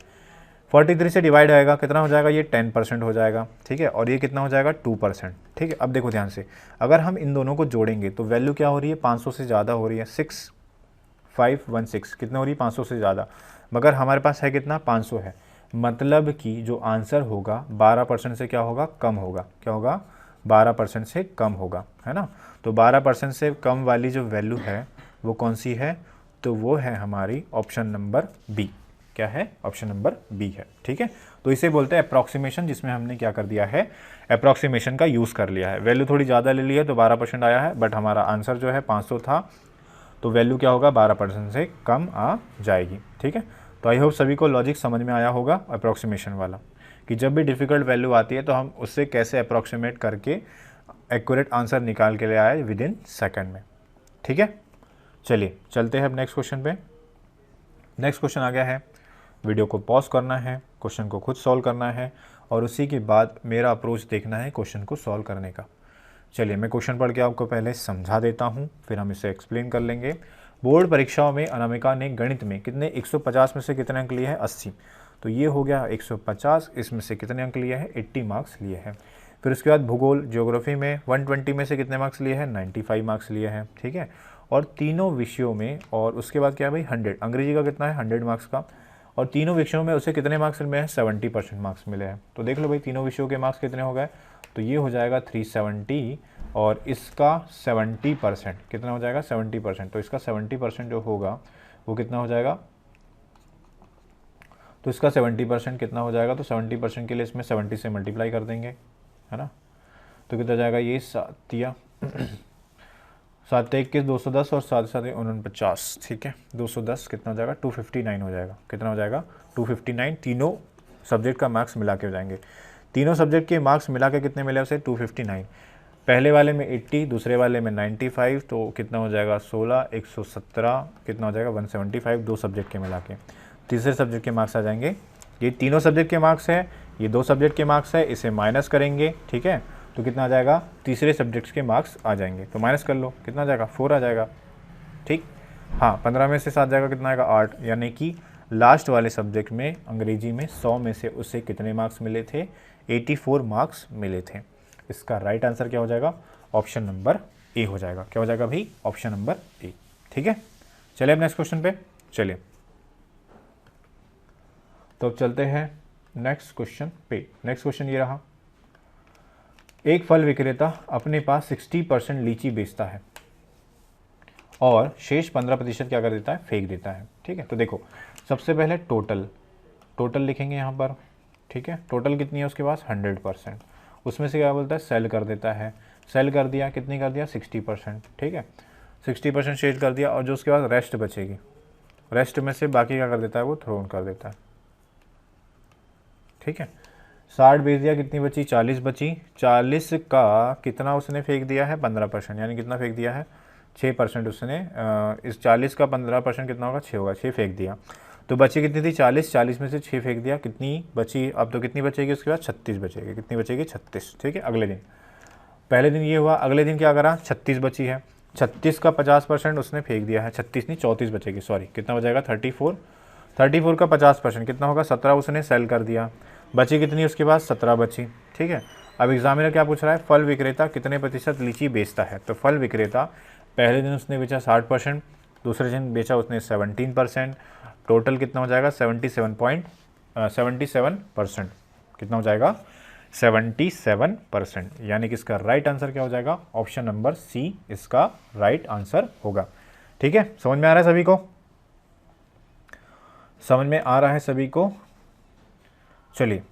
43 से डिवाइड आएगा कितना हो जाएगा, ये 10% हो जाएगा। ठीक है, और ये कितना हो जाएगा 2%। ठीक है, अब देखो ध्यान से, अगर हम इन दोनों को जोड़ेंगे तो वैल्यू क्या हो रही है 500 से ज़्यादा हो रही है, 6516 कितना हो रही है 500 से ज़्यादा, मगर हमारे पास है कितना 500 है, मतलब कि जो आंसर होगा 12% से क्या होगा कम होगा, क्या होगा 12% से कम होगा, है ना। तो 12% से कम वाली जो वैल्यू है वो कौन सी है, तो वो है हमारी ऑप्शन नंबर बी। क्या है, ऑप्शन नंबर बी है। ठीक है, तो इसे बोलते हैं अप्रॉक्सीमेशन, जिसमें हमने क्या कर दिया है अप्रॉक्सीमेशन का यूज़ कर लिया है। वैल्यू थोड़ी ज़्यादा ले ली है तो 12% आया है, बट हमारा आंसर जो है 500 था, तो वैल्यू क्या होगा 12% से कम आ जाएगी। ठीक है, तो आई होप सभी को लॉजिक समझ में आया होगा अप्रॉक्सीमेशन वाला, कि जब भी डिफ़िकल्ट वैल्यू आती है तो हम उससे कैसे अप्रॉक्सीमेट करके एक्यूरेट आंसर निकाल के ले आए विदिन सेकंड में। ठीक है, चलिए चलते हैं अब नेक्स्ट क्वेश्चन पे। नेक्स्ट क्वेश्चन आ गया है, वीडियो को पॉज करना है, क्वेश्चन को खुद सॉल्व करना है, और उसी के बाद मेरा अप्रोच देखना है क्वेश्चन को सॉल्व करने का। चलिए मैं क्वेश्चन पढ़ के आपको पहले समझा देता हूँ, फिर हम इसे एक्सप्लेन कर लेंगे। बोर्ड परीक्षाओं में अनामिका ने गणित में कितने 150 में से कितने अंक लिए हैं 80, तो ये हो गया 150, इसमें से कितने अंक लिए हैं 80 मार्क्स लिए हैं। फिर उसके बाद भूगोल ज्योग्राफी में 120 में से कितने मार्क्स लिए हैं 95 मार्क्स लिए हैं। ठीक है, और तीनों विषयों में, और उसके बाद क्या है भाई 100, अंग्रेजी का कितना है 100 मार्क्स का, और तीनों विषयों में उसे कितने मार्क्स मिले हैं 70% मार्क्स मिले हैं। तो देख लो भाई तीनों विषयों के मार्क्स कितने हो गए, तो ये हो जाएगा 370 और इसका 70%, कितना हो जाएगा 70%, तो इसका 70% जो होगा वो कितना हो जाएगा, तो इसका 70% कितना हो जाएगा, तो 70% के लिए इसमें 70 से मल्टीप्लाई कर देंगे, है ना। तो कितना जाएगा, ये 7×21 210 और 7×7 49, ठीक है। 210 कितना हो जाएगा, 259 हो जाएगा, कितना हो जाएगा 259। तीनों सब्जेक्ट का मार्क्स मिला के हो जाएंगे। तीनों सब्जेक्ट के मार्क्स मिला के कितने मिले उसे, 259। पहले वाले में 80, दूसरे वाले में 95, तो कितना हो जाएगा 16, 117, कितना हो जाएगा 175, दो सब्जेक्ट के मिला के। तीसरे सब्जेक्ट के मार्क्स आ जाएंगे, ये तीनों सब्जेक्ट के मार्क्स है, ये दो सब्जेक्ट के मार्क्स है, इसे माइनस करेंगे, ठीक है। तो कितना आ जाएगा, तीसरे सब्जेक्ट्स के मार्क्स आ जाएंगे, तो माइनस कर लो, कितना आ जाएगा 4 आ जाएगा, ठीक। हाँ, 15 में से 7 जाएगा, कितना आएगा 8, यानी कि लास्ट वाले सब्जेक्ट में अंग्रेजी में 100 में से उसे कितने मार्क्स मिले थे, 84 मार्क्स मिले थे। इसका राइट आंसर क्या हो जाएगा, ऑप्शन नंबर ए हो जाएगा। क्या हो जाएगा भाई, ऑप्शन नंबर ए, ठीक है। चलिए अब नेक्स्ट क्वेश्चन पे चलिए, तो अब चलते हैं नेक्स्ट क्वेश्चन पे। नेक्स्ट क्वेश्चन ये रहा, एक फल विक्रेता अपने पास 60% लीची बेचता है और शेष 15% क्या कर देता है, फेंक देता है, ठीक है। तो देखो सबसे पहले टोटल लिखेंगे यहाँ पर, ठीक है। टोटल कितनी है उसके पास, 100%। उसमें से क्या बोलता है, सेल कर देता है, सेल कर दिया, कितनी कर दिया 60%, ठीक है। 60% शेष कर दिया, और जो उसके बाद रेस्ट बचेगी, रेस्ट में से बाकी क्या कर देता है, वो थ्रोन कर देता है, ठीक है। 60 बेच दिया, कितनी बची, 40 बची। 40 का कितना उसने फेंक दिया है, 15%, यानी कितना फेंक दिया है, 6% उसने। इस 40 का 15% कितना होगा, 6 होगा, 6 फेंक दिया। तो बची कितनी थी, 40 में से 6 फेंक दिया, कितनी बची, अब तो कितनी बचेगी उसके बाद, 36 बचेगी, कितनी बचेगी 36, ठीक है। अगले दिन, पहले दिन ये हुआ, अगले दिन क्या करा, 36 बची है, 36 का 50% उसने फेंक दिया है, 36 नहीं 34 बचेगी, सॉरी, कितना बचेगा 34 का 50% कितना होगा, 17 उसने सेल कर दिया, बची कितनी उसके बाद 17 बची, ठीक है। अब एग्जामिनर क्या पूछ रहा है, फल विक्रेता कितने प्रतिशत लीची बेचता है। तो फल विक्रेता पहले दिन उसने बेचा 60%, दूसरे दिन बेचा उसने 17%, टोटल कितना हो जाएगा 77%, कितना हो जाएगा 77%, यानी कि इसका राइट आंसर क्या हो जाएगा, ऑप्शन नंबर सी इसका राइट आंसर होगा, ठीक है। समझ में आ रहा है सभी को, समझ में आ रहा है सभी को। चलिए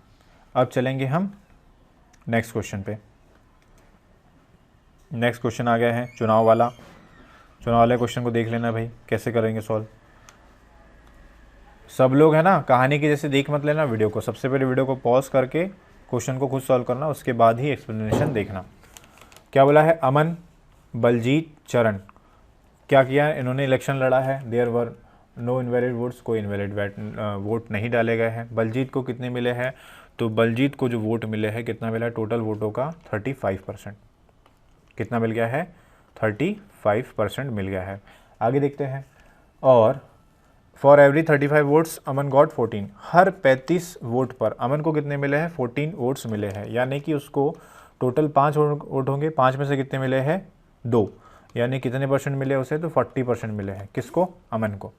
अब चलेंगे हम नेक्स्ट क्वेश्चन पे। नेक्स्ट क्वेश्चन आ गया है चुनाव वाला क्वेश्चन को देख लेना भाई, कैसे करेंगे सॉल्व। सब लोग है ना, कहानी की जैसे देख मत लेना वीडियो को, सबसे पहले वीडियो को पॉज करके क्वेश्चन को खुद सॉल्व करना, उसके बाद ही एक्सप्लेनेशन देखना। क्या बोला है, अमन, बलजीत, चरण क्या किया है, इन्होंने इलेक्शन लड़ा है, there were no invalid votes, कोई इनवैलिड वोट नहीं डाले गए हैं। बलजीत को कितने मिले हैं, तो बलजीत को जो वोट मिले हैं, कितना मिला है, टोटल वोटों का 35%, कितना मिल गया है 35% मिल गया है। आगे देखते हैं, और for every 35 votes Aman got 14, her 35 vote पर अमन को कितने मिले हैं, 14 वोट्स मिले हैं, यानी कि उसको टोटल 5 वोट होंगे, 5 में से कितने मिले हैं 2, यानी कितने परसेंट मिले उसे, तो 40% मिले हैं, किसको, अमन को,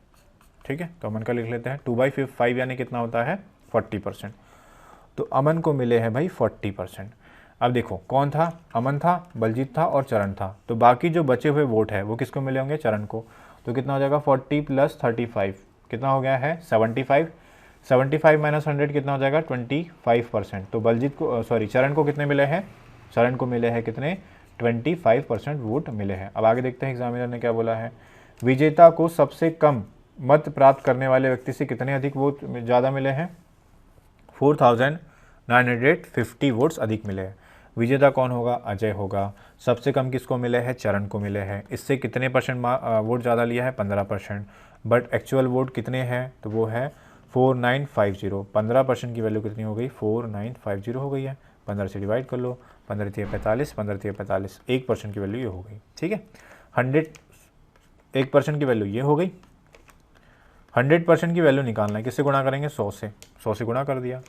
ठीक है। तो अमन का लिख लेते हैं, 2/5 यानी कितना होता है 40%, तो अमन को मिले हैं भाई 40%। अब देखो कौन था, अमन था, बलजीत था और चरण था, तो बाकी जो बचे हुए वोट है वो किसको मिले होंगे, चरण को। तो कितना हो जाएगा 40 + 35, कितना हो गया है 75, 75 - 100 कितना हो जाएगा 25%। तो बलजीत को चरण को कितने मिले हैं, चरण को मिले हैं कितने 25% वोट मिले हैं। अब आगे देखते हैं एग्जामिनर ने क्या बोला है, विजेता को सबसे कम मत प्राप्त करने वाले व्यक्ति से कितने अधिक वोट ज़्यादा मिले हैं, 4950 वोट्स अधिक मिले हैं। विजेता कौन होगा, अजय होगा। सबसे कम किसको मिले हैं, चरण को मिले हैं। इससे कितने परसेंट वोट ज़्यादा लिया है, 15%, बट एक्चुअल वोट कितने हैं, तो वो है 4950। 15% की वैल्यू कितनी हो गई, 4950 हो गई है। 15 से डिवाइड कर लो, 15 × 45, 15 × 45, 1% की वैल्यू ये हो गई, ठीक है। 1% की वैल्यू ये हो गई। 100% की वैल्यू निकालना है, किससे गुणा करेंगे, 100 से, 100 से गुणा कर दिया।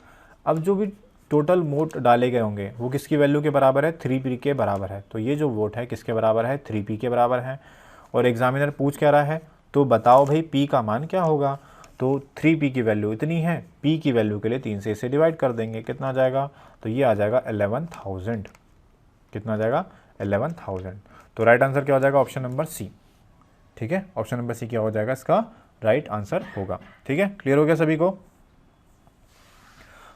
अब जो भी टोटल वोट डाले गए होंगे वो किसकी वैल्यू के बराबर है, 3p के बराबर है। तो ये जो वोट है किसके बराबर है, 3p के बराबर है। और एग्जामिनर पूछ क्या रहा है, तो बताओ भाई p का मान क्या होगा। तो 3p की वैल्यू इतनी है, p की वैल्यू के लिए 3 से इसे डिवाइड कर देंगे, कितना आ जाएगा, तो ये आ जाएगा 11,000, कितना आ जाएगा 11,000। तो राइट आंसर क्या हो जाएगा ऑप्शन नंबर सी। ठीक है, ऑप्शन नंबर सी क्या हो जाएगा इसका राइट आंसर होगा। ठीक है, क्लियर हो गया सभी को?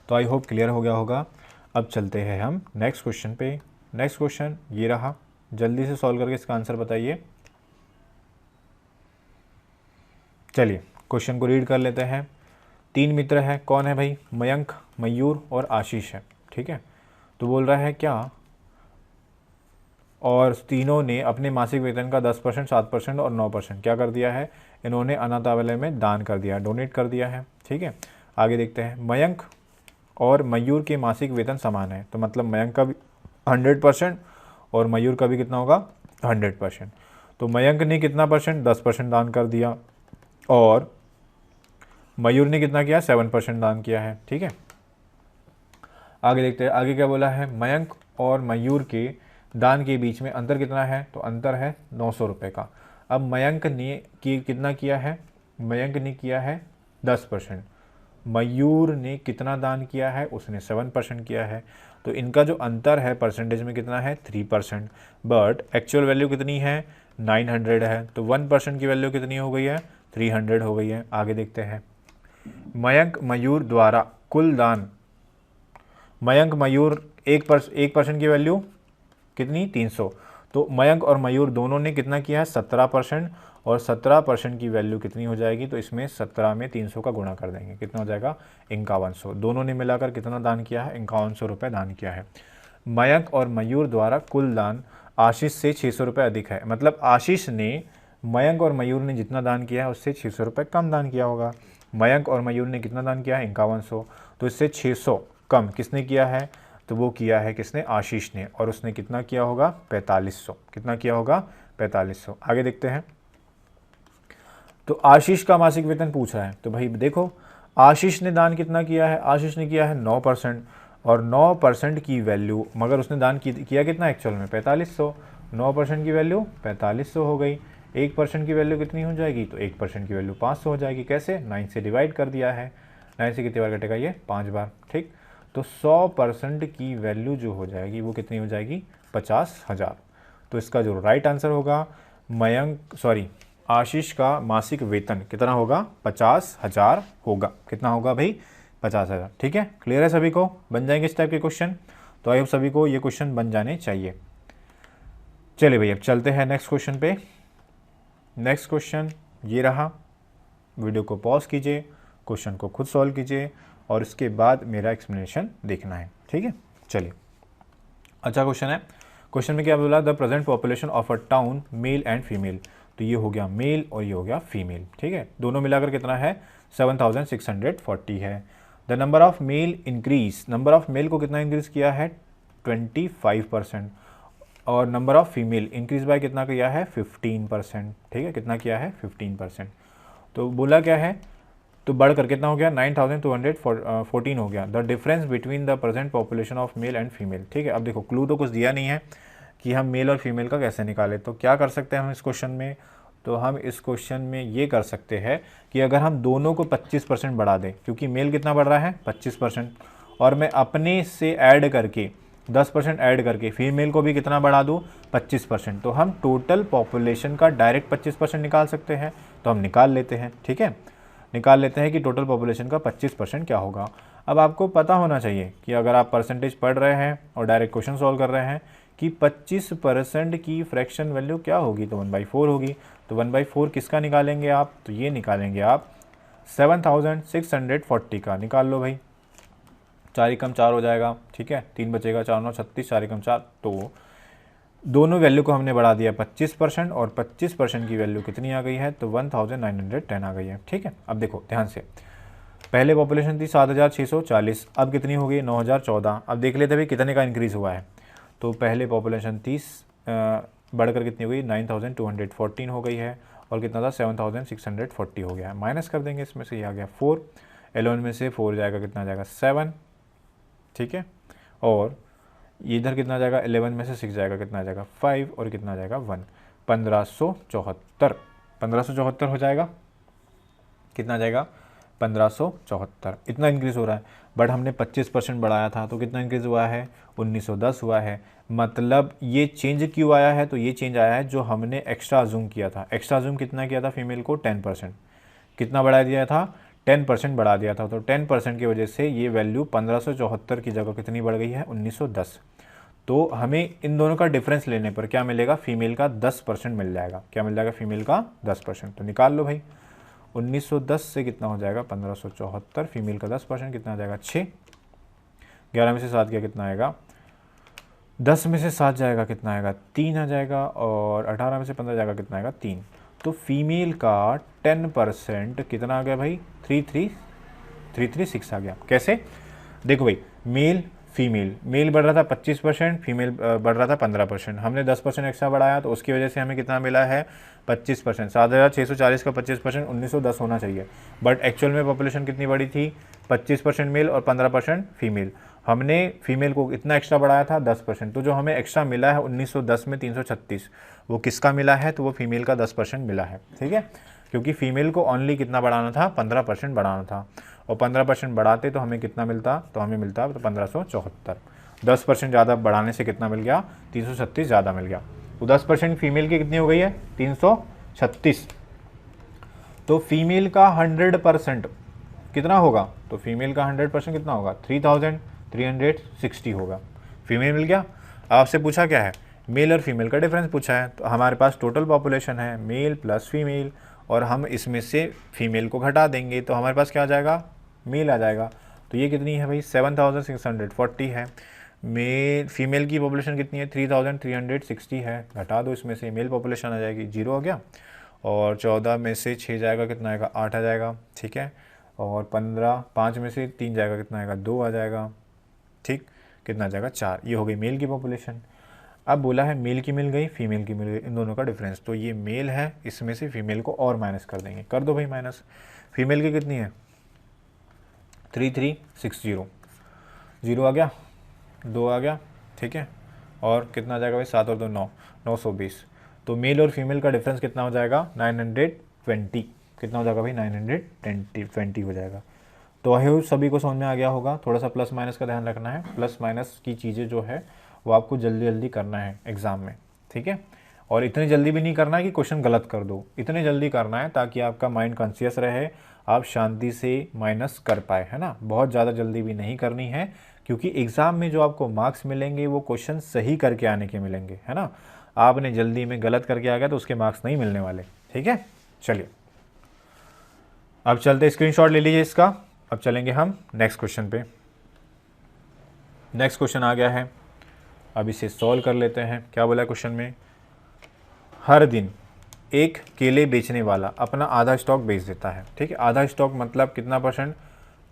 तो आई होप क्लियर हो गया होगा। अब चलते हैं हम नेक्स्ट क्वेश्चन पे। नेक्स्ट क्वेश्चन ये रहा, जल्दी से सॉल्व करके इसका आंसर बताइए। चलिए क्वेश्चन को रीड कर लेते हैं। 3 मित्र हैं, कौन है भाई? मयंक, मयूर और आशीष है। ठीक है, तो बोल रहा है क्या, और तीनों ने अपने मासिक वेतन का 10%, 7% और 9% क्या कर दिया है, इन्होंने अनाथालय में दान कर दिया, डोनेट कर दिया है। ठीक है, आगे देखते हैं। मयंक और मयूर के मासिक वेतन समान है, तो मतलब मयंक का भी 100% और मयूर का भी कितना होगा 100%। तो मयंक ने कितना परसेंट, 10% दान कर दिया और मयूर ने कितना किया, 7% दान किया है। ठीक है, आगे देखते हैं। आगे क्या बोला है, मयंक और मयूर के दान के बीच में अंतर कितना है, तो अंतर है 900 रुपये का। अब मयंक ने कितना किया है, मयंक ने किया है 10%, मयूर ने कितना दान किया है, उसने 7% किया है। तो इनका जो अंतर है परसेंटेज में कितना है 3%, बट एक्चुअल वैल्यू कितनी है 900 है। तो 1% की वैल्यू कितनी हो गई है 300 हो गई है। आगे देखते हैं। मयंक मयूर द्वारा कुल दान, मयंक मयूर 1% की वैल्यू कितनी 300, तो मयंक और मयूर दोनों ने कितना किया है 17%, और 17% की वैल्यू कितनी हो जाएगी, तो इसमें 17 में 300 का गुणा कर देंगे, कितना हो जाएगा 5100। दोनों ने मिलाकर कितना दान किया है 5100 रुपये दान किया है। मयंक और मयूर द्वारा कुल दान आशीष से 600 रुपये अधिक है, मतलब आशीष ने मयंक और मयूर ने जितना दान किया है उससे 600 रुपये कम दान किया होगा। मयंक और मयूर ने कितना दान किया है 5100, तो इससे 600 कम किसने किया है, तो वो किया है किसने, आशीष ने, और उसने कितना किया होगा 4500। कितना किया होगा 4500। आगे देखते हैं। तो आशीष का मासिक वेतन पूछ रहा है, तो भाई देखो आशीष ने दान कितना किया है, आशीष ने किया है 9%, और 9% की वैल्यू, मगर उसने दान किया कितना एक्चुअल में 4500, 9% की वैल्यू 4500 हो गई। 1% की वैल्यू कितनी हो जाएगी, तो 1% की वैल्यू 500 हो जाएगी। कैसे, 9 से डिवाइड कर दिया है, 9 से कितनी बार कटेगा ये 5 बार। ठीक, तो 100% की वैल्यू जो हो जाएगी वो कितनी हो जाएगी 50,000। तो इसका जो राइट आंसर होगा आशीष का मासिक वेतन कितना होगा 50,000 होगा। कितना होगा भाई 50,000। ठीक है, क्लियर है सभी को? बन जाएंगे इस टाइप के क्वेश्चन? तो आई होप सभी को ये क्वेश्चन बन जाने चाहिए। चलिए भैया अब चलते हैं नेक्स्ट क्वेश्चन पे। नेक्स्ट क्वेश्चन ये रहा, वीडियो को पॉज कीजिए, क्वेश्चन को खुद सॉल्व कीजिए और इसके बाद मेरा एक्सप्लेनेशन देखना है। ठीक है, चलिए अच्छा क्वेश्चन है। क्वेश्चन में क्या बोला, the present population of a town male and female, तो ये हो गया मेल और ये हो गया फीमेल। ठीक है, दोनों मिलाकर कितना है 7640 है। The number of male increase, number of male को कितना इंक्रीज किया है 25%, और number of female increase by कितना किया है 15%। ठीक है, कितना किया है 15%। तो बोला क्या है, तो बढ़कर कितना हो गया 9214 हो गया। The difference between the present population of male and female. ठीक है, अब देखो क्लू तो कुछ दिया नहीं है कि हम मेल और फीमेल का कैसे निकालें, तो क्या कर सकते हैं हम इस क्वेश्चन में, तो हम इस क्वेश्चन में ये कर सकते हैं कि अगर हम दोनों को 25% बढ़ा दें, क्योंकि मेल कितना बढ़ रहा है 25%, और मैं अपने से ऐड करके 10% ऐड करके फीमेल को भी कितना बढ़ा दूँ 25%, तो हम टोटल पॉपुलेशन का डायरेक्ट 25% निकाल सकते हैं। तो हम निकाल लेते हैं। ठीक है, निकाल लेते हैं कि टोटल पॉपुलेशन का 25% क्या होगा। अब आपको पता होना चाहिए कि अगर आप परसेंटेज पढ़ रहे हैं और डायरेक्ट क्वेश्चन सॉल्व कर रहे हैं कि 25% की फ्रैक्शन वैल्यू क्या होगी, तो 1/4 होगी। तो 1/4 किसका निकालेंगे आप, तो ये निकालेंगे आप 7640 का। निकाल लो भाई, 4 एकम 4 हो जाएगा। ठीक है, 3 बचेगा, 4 9 36, 4 एकम 4। तो दोनों वैल्यू को हमने बढ़ा दिया 25%, और 25% की वैल्यू कितनी आ गई है, तो 1910 आ गई है। ठीक है, अब देखो ध्यान से, पहले पॉपुलेशन थी 7640, अब कितनी हो गई 9014। अब देख लेते भाई कितने का इंक्रीज़ हुआ है। तो पहले पॉपुलेशन 30 बढ़कर कितनी हो गई 9214 हो गई है, और कितना था 7640 हो गया है। माइनस कर देंगे, इसमें से ये आ गया 4, 11 में से 4 जाएगा, कितना जाएगा 7। ठीक है, और ये इधर कितना जाएगा 11 में से 6 जाएगा, कितना जाएगा 5, और कितना जाएगा 1, 1574 हो जाएगा। कितना जाएगा 1574, इतना इंक्रीज़ हो रहा है। बट हमने 25% बढ़ाया था तो कितना इंक्रीज़ हुआ है, 1910 हुआ है। मतलब ये चेंज क्यों आया है, तो ये चेंज आया है जो हमने एक्स्ट्रा अजूम किया था। एक्स्ट्रा अजूम कितना किया था, फीमेल को 10%, कितना बढ़ा दिया था, 10% बढ़ा दिया था। तो 10% की वजह से ये वैल्यू 1574 की जगह कितनी बढ़ गई है, 1910। तो हमें इन दोनों का डिफरेंस लेने पर क्या मिलेगा, फीमेल का 10% मिल जाएगा। क्या मिल जाएगा, फीमेल का 10%। तो निकाल लो भाई, 1910 से कितना हो जाएगा, 1574, फीमेल का 10% कितना आ जाएगा, 6। 11 में से 7 गया कितना आएगा, 10 में से 7 जाएगा कितना आएगा, 3 आ जाएगा। और 18 में से 15 जाएगा कितना आएगा, 3। तो फीमेल का 10% कितना आ गया भाई, 336 आ गया। कैसे, देखो भाई, मेल फीमेल, मेल बढ़ रहा था 25%, फीमेल बढ़ रहा था 15%। हमने 10% एक्स्ट्रा बढ़ाया तो उसकी वजह से हमें कितना मिला है, 25%। 7640 का 25% 1910 होना चाहिए, बट एक्चुअल में पॉपुलेशन कितनी बढ़ी थी, 25% मेल और 15% फीमेल। हमने फीमेल को इतना एक्स्ट्रा बढ़ाया था 10%, तो जो हमें एक्स्ट्रा मिला है 1910 में 336, वो किसका मिला है, तो वो फीमेल का 10% मिला है। ठीक है, क्योंकि फीमेल को ओनली कितना बढ़ाना था, 15% बढ़ाना था, और 15% बढ़ाते तो हमें कितना मिलता, तो हमें मिलता तो 1574। 10% ज़्यादा बढ़ाने से कितना मिल गया, 336 ज़्यादा मिल गया। तो 10% फीमेल की कितनी हो गई है, 336। तो फीमेल का 100% कितना होगा, तो फीमेल का 100% कितना होगा, 3360 होगा। फीमेल मिल गया। आपसे पूछा क्या है, मेल और फीमेल का डिफरेंस पूछा है। तो हमारे पास टोटल पॉपुलेशन है मेल प्लस फीमेल, और हम इसमें से फीमेल को घटा देंगे तो हमारे पास क्या आ जाएगा, मेल आ जाएगा। तो ये कितनी है भाई, 7640 है। मेल फीमेल की पॉपुलेशन कितनी है, 3360 है। घटा दो इसमें से, मेल पॉपुलेशन आ जाएगी, 0 हो गया। और 14 में से 6 जाएगा कितना आएगा, 8 आ जाएगा। ठीक है, और 5 में से 3 जाएगा कितना आएगा, 2 आ जाएगा। ठीक, कितना आ जाएगा, 4। ये हो गई मेल की पॉपुलेशन। अब बोला है मेल की मिल गई, फीमेल की मिल गई, इन दोनों का डिफरेंस। तो ये मेल है, इसमें से फीमेल को और माइनस कर देंगे। कर दो भाई माइनस। फीमेल की कितनी है, 3360, 0 आ गया, 2 आ गया। ठीक है, और कितना आ जाएगा भाई, 7 और 2 9, 920। तो मेल और फीमेल का डिफरेंस कितना हो जाएगा, 920। कितना हो जाएगा भाई, 920 हो जाएगा। तो आई होप सभी को समझ में आ गया होगा। थोड़ा सा प्लस माइनस का ध्यान रखना है, प्लस माइनस की चीज़ें जो है वो आपको जल्दी जल्दी करना है एग्ज़ाम में। ठीक है, और इतनी जल्दी भी नहीं करना है कि क्वेश्चन गलत कर दो, इतने जल्दी करना है ताकि आपका माइंड कॉन्शियस रहे, आप शांति से माइनस कर पाए, है ना। बहुत ज़्यादा जल्दी भी नहीं करनी है, क्योंकि एग्ज़ाम में जो आपको मार्क्स मिलेंगे वो क्वेश्चन सही करके आने के मिलेंगे, है ना। आपने जल्दी में गलत करके आ गया तो उसके मार्क्स नहीं मिलने वाले। ठीक है, चलिए अब चलते, स्क्रीनशॉट ले लीजिए इसका। अब चलेंगे हम नेक्स्ट क्वेश्चन पे। नेक्स्ट क्वेश्चन आ गया है, अब इसे सॉल्व कर लेते हैं। क्या बोला है क्वेश्चन में, हर दिन एक केले बेचने वाला अपना आधा स्टॉक बेच देता है। ठीक है, आधा स्टॉक मतलब कितना परसेंट,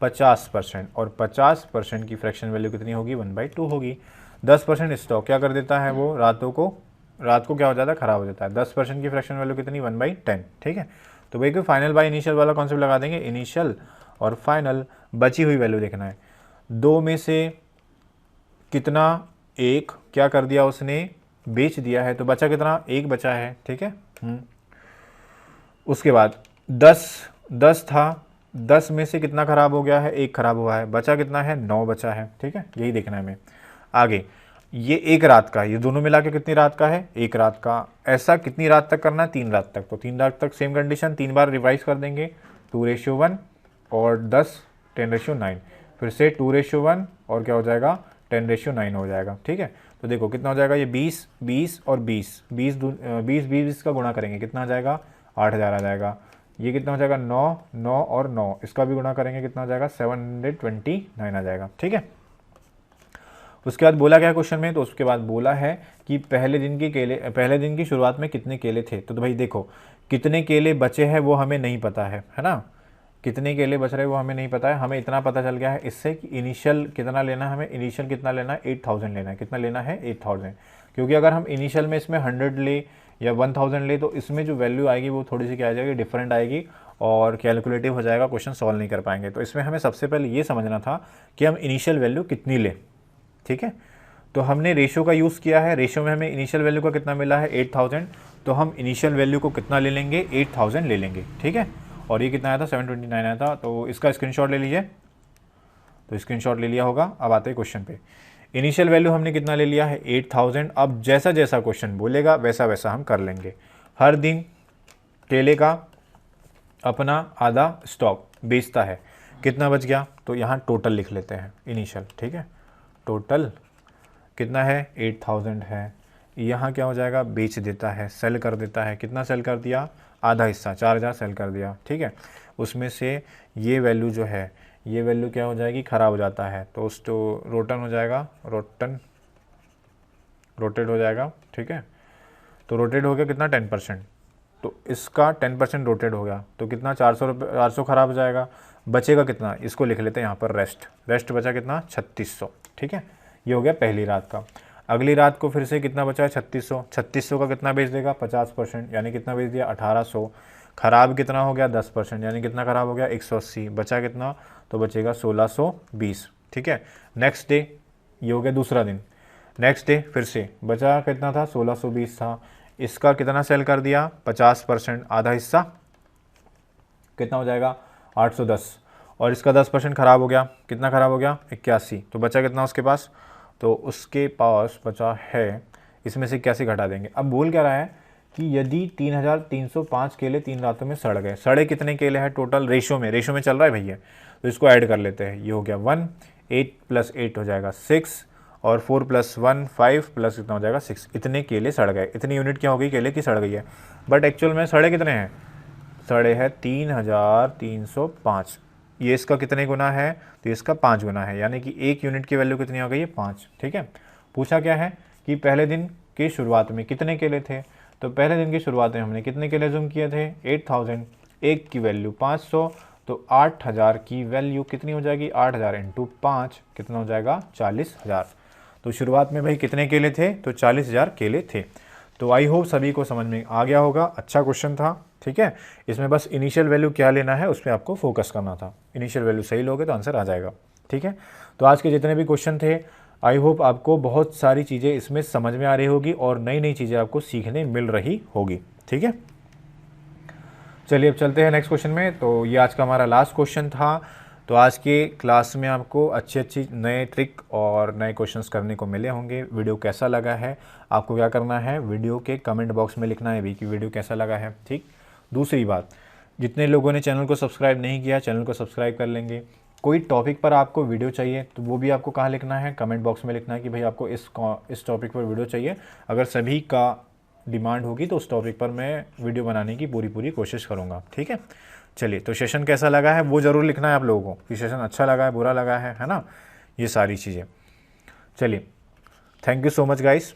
50%, और 50% की फ्रैक्शन वैल्यू कितनी होगी, 1/2 होगी। 10% स्टॉक क्या कर देता है, वो रात को क्या हो जाता है, ख़राब हो जाता है। 10% की फ्रैक्शन वैल्यू कितनी, 1/10। ठीक है, तो भाई फाइनल बाय इनिशियल वाला कॉन्सेप्ट लगा देंगे। इनिशियल और फाइनल, बची हुई वैल्यू देखना है। 2 में से कितना, 1 क्या कर दिया उसने, बेच दिया है, तो बचा कितना, 1 बचा है। ठीक है, उसके बाद 10 था, 10 में से कितना खराब हो गया है, 1 खराब हुआ है, बचा कितना है, 9 बचा है। ठीक है, यही देखना है हमें। आगे ये 1 रात का, ये दोनों मिला के कितनी रात का है, 1 रात का। ऐसा कितनी रात तक करना है, 3 रात तक। तो 3 रात तक सेम कंडीशन, 3 बार रिवाइज कर देंगे, 2:1 और 10 10:9, फिर से 2:1 और क्या हो जाएगा, 10:9 हो जाएगा। ठीक है, तो देखो कितना हो जाएगा, ये 20 और 20 का गुणा करेंगे कितना आ जाएगा, 8000 आ जाएगा। ये कितना हो जाएगा, 9 और 9 इसका भी गुणा करेंगे कितना हो जाएगा, 729 आ जाएगा। ठीक है, उसके बाद बोला क्या क्वेश्चन में, तो उसके बाद बोला है कि पहले दिन की शुरुआत में कितने केले थे। तो भाई देखो, कितने केले बचे हैं वो हमें नहीं पता है ना। कितने केले बच रहे हैं वो हमें नहीं पता है। हमें इतना पता चल गया है इससे कि इनिशियल कितना लेना है, हमें इनिशियल कितना लेना है, 8000 लेना है। कितना लेना है, 8000। क्योंकि अगर हम इनिशियल में इसमें 100 ले या 1000 ले तो इसमें जो वैल्यू आएगी वो थोड़ी सी क्या आ जाएगी, डिफरेंट आएगी, और कैलकुलेटिव हो जाएगा, क्वेश्चन सॉल्व नहीं कर पाएंगे। तो इसमें हमें सबसे पहले ये समझना था कि हम इनिशियल वैल्यू कितनी लें। ठीक है, तो हमने रेशो का यूज़ किया है। रेशो में हमें इनिशियल वैल्यू का कितना मिला है, 8000। तो हम इनिशियल वैल्यू को कितना ले लेंगे, 8000 ले लेंगे। ठीक है, और ये कितना आया था 729 आया था। तो इसका स्क्रीनशॉट ले लीजिए, तो स्क्रीनशॉट ले लिया होगा। अब आते हैं क्वेश्चन पे। इनिशियल वैल्यू हमने कितना ले लिया है 8000। अब जैसा जैसा क्वेश्चन बोलेगा वैसा वैसा हम कर लेंगे। हर दिन केले का अपना आधा स्टॉक बेचता है, कितना बच गया, तो यहाँ टोटल लिख लेते हैं इनिशियल, ठीक है। टोटल कितना है 8000 है, यहाँ क्या हो जाएगा बेच देता है, सेल कर देता है। कितना सेल कर दिया, आधा हिस्सा 4000 सेल कर दिया, ठीक है। उसमें से ये वैल्यू जो है, ये वैल्यू क्या हो जाएगी, ख़राब हो जाता है, तो उस तो रोटन हो जाएगा, रोटेट हो जाएगा, ठीक है। तो रोटेट हो गया कितना 10%, तो इसका 10% रोटेट हो गया, तो कितना 400 ख़राब हो जाएगा। बचेगा कितना, इसको लिख लेते हैं यहाँ पर रेस्ट बचा कितना 3600, ठीक है। ये हो गया पहली रात का। अगली रात को फिर से कितना बचा है 3600 का कितना बेच देगा 50%, यानी कितना बेच दिया 1800। ख़राब कितना हो गया 10%, यानी कितना ख़राब हो गया 180। बचा कितना, तो बचेगा 1620, ठीक है। नेक्स्ट डे, ये हो गया दूसरा दिन। नेक्स्ट डे फिर से बचा कितना था 1620 था, इसका कितना सेल कर दिया 50%, आधा हिस्सा कितना हो जाएगा 810, और इसका 10% ख़राब हो गया, कितना ख़राब हो गया 81। तो बचा कितना उसके पास, तो उसके पास बचा है, इसमें से 81 घटा देंगे। अब बोल क्या रहा है कि यदि 3305 केले 3 रातों में सड़ गए। सड़े कितने केले हैं टोटल, रेशो में चल रहा है भैया, तो इसको ऐड कर लेते हैं। ये हो गया 1, 8 + 8 हो जाएगा 6, और 4 + 1 5 प्लस कितना हो जाएगा 6। इतने केले सड़ गए, इतनी यूनिट क्या हो गई केले की सड़ गई है। बट एक्चुअल में सड़े कितने हैं, सड़े हैं 3305। ये इसका कितने गुना है, तो इसका 5 गुना है, यानी कि एक यूनिट की वैल्यू कितनी हो गई है 5, ठीक है। पूछा क्या है कि पहले दिन की शुरुआत में कितने केले थे, तो पहले दिन की शुरुआत में हमने कितने केले ज़ूम किए थे 8000, एक की वैल्यू 500, तो 8000 की वैल्यू कितनी हो जाएगी 8000 × 5 कितना हो जाएगा 40000। तो शुरुआत में भाई कितने केले थे, तो 40000 केले थे। तो आई होप सभी को समझ में आ गया होगा, अच्छा क्वेश्चन था, ठीक है। इसमें बस इनिशियल वैल्यू क्या लेना है उस पर आपको फोकस करना था। इनिशियल वैल्यू सही लोगे तो आंसर आ जाएगा, ठीक है। तो आज के जितने भी क्वेश्चन थे, आई होप आपको बहुत सारी चीज़ें इसमें समझ में आ रही होगी और नई नई चीज़ें आपको सीखने मिल रही होगी, ठीक है। चलिए अब चलते हैं नेक्स्ट क्वेश्चन में। तो ये आज का हमारा लास्ट क्वेश्चन था। तो आज के क्लास में आपको अच्छी नए ट्रिक और नए क्वेश्चंस करने को मिले होंगे। वीडियो कैसा लगा है, आपको क्या करना है, वीडियो के कमेंट बॉक्स में लिखना है भी कि वीडियो कैसा लगा है, ठीक। दूसरी बात, जितने लोगों ने चैनल को सब्सक्राइब नहीं किया, चैनल को सब्सक्राइब कर लेंगे। कोई टॉपिक पर आपको वीडियो चाहिए तो वो भी आपको कहाँ लिखना है, कमेंट बॉक्स में लिखना है कि भाई आपको इस टॉपिक पर वीडियो चाहिए। अगर सभी का डिमांड होगी तो उस टॉपिक पर मैं वीडियो बनाने की पूरी कोशिश करूँगा, ठीक है। चलिए, तो सेशन कैसा लगा है वो ज़रूर लिखना है आप लोगों को कि सेशन अच्छा लगा है, बुरा लगा है ना, ये सारी चीज़ें। चलिए, thank you so much guys.